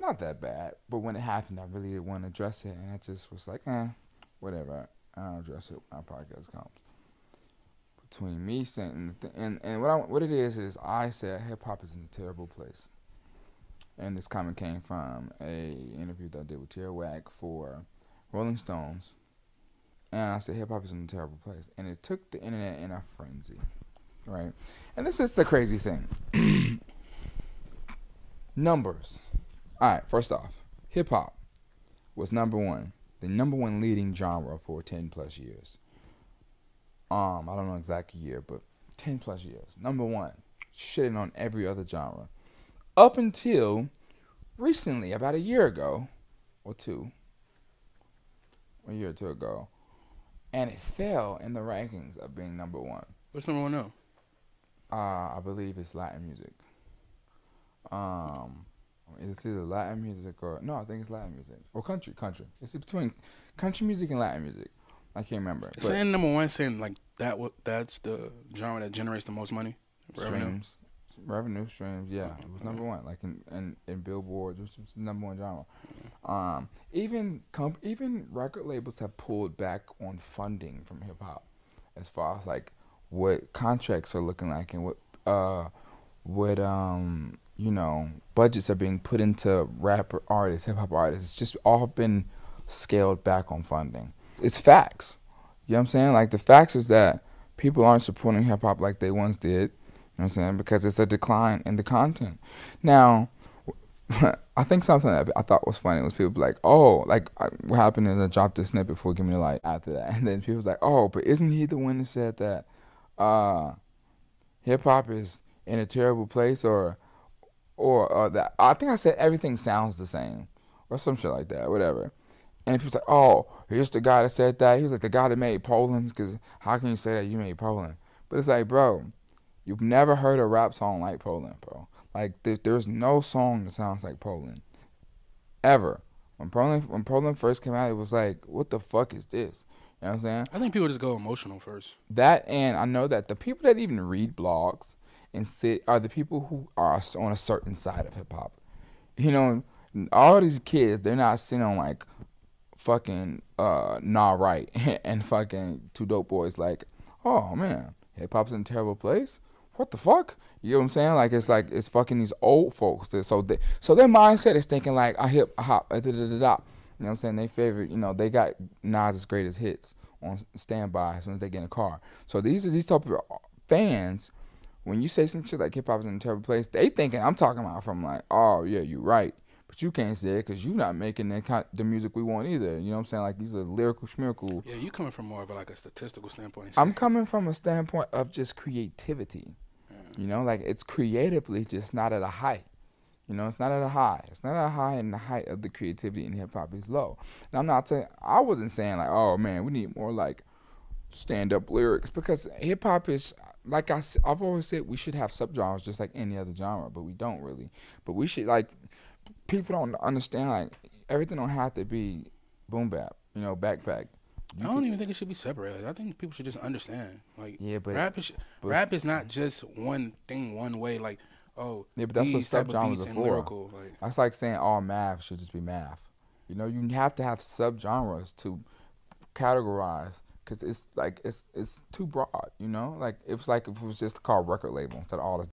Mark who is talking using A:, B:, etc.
A: not that bad. But when it happened, I really didn't want to address it, and I just was like, whatever. I'll address it when our podcast comes. Between me saying and what it is I said hip hop is in a terrible place, and this comment came from a interview that I did with Tierra Whack for Rolling Stones, and I said hip hop is in a terrible place, and it took the internet in a frenzy, right? And this is the crazy thing. Numbers. All right, first off, hip hop was the number one leading genre for 10 plus years. I don't know exact year, but 10 plus years. Number one, shitting on every other genre. Up until recently, about a year ago, or two, a year or two ago, and it fell in the rankings of being number one.
B: What's number one now?
A: I believe it's Latin music. It's either Latin music or no, I think it's Latin music or country. It's between country music and Latin music. I can't remember.
B: Saying number one, saying like that's the genre that generates the most money.
A: Revenue streams. Yeah, it was number one. Like in Billboard, which was the number one genre. Even record labels have pulled back on funding from hip hop, as far as like what contracts are looking like and what budgets are being put into rapper artists, hip hop artists. It's just all been scaled back on funding. It's facts. You know what I'm saying? Like the facts is that people aren't supporting hip hop like they once did. You know what I'm saying? Because it's a decline in the content. Now, I think something that I thought was funny was people be like, oh, like what happened is I dropped a snippet for Give Me the Light after that. And then people was like, oh, but isn't he the one that said that hip hop is in a terrible place or that I think I said everything sounds the same or some shit like that, whatever. And people's like, oh, here's the guy that said that. He was like the guy that made Poland, because how can you say that you made Poland? But it's like, bro, you've never heard a rap song like Poland, bro. Like, there's no song that sounds like Poland, ever. When Poland first came out, it was like, what the fuck is this? You know what I'm saying?
B: I think people just go emotional first.
A: That, and I know that the people that even read blogs and sit are the people who are on a certain side of hip-hop. You know, all these kids, they're not sitting on, like, fucking Nah Right and fucking Two Dope Boys like, oh man, hip hop's in a terrible place. What the fuck? You know what I'm saying? Like it's fucking these old folks. So their mindset is thinking like I hop da da da da. You know what I'm saying? They favorite, they got Nas's greatest hits on standby as soon as they get in a car. So these type of fans, when you say some shit like hip hop is in a terrible place, they thinking I'm talking about from like, oh yeah, you're right. But you can't say it because you're not making the music we want either. You know what I'm saying? Like, these are lyrical, schmirical.
B: Yeah, you coming from more of like a statistical standpoint.
A: I'm coming from a standpoint of just creativity. Yeah. Like, it's creatively just not at a height. It's not at a high. It's not at a high, and the height of the creativity in hip-hop is low. Now, I wasn't saying, like, oh, man, we need more, like, stand-up lyrics. Because hip-hop is, like I've always said, we should have subgenres just like any other genre. But we don't really. But we should, like... People don't understand, like, everything don't have to be boom bap, backpack.
B: I don't even think it should be separated. I think people should just understand. Like,
A: yeah, but
B: rap is not just one thing, one way. Like, oh,
A: yeah, but that's what subgenres are for.
B: Lyrical,
A: that's like saying all math should just be math. You have to have subgenres to categorize, because it's like it's too broad. Like, it's like if it was just called record label instead of all this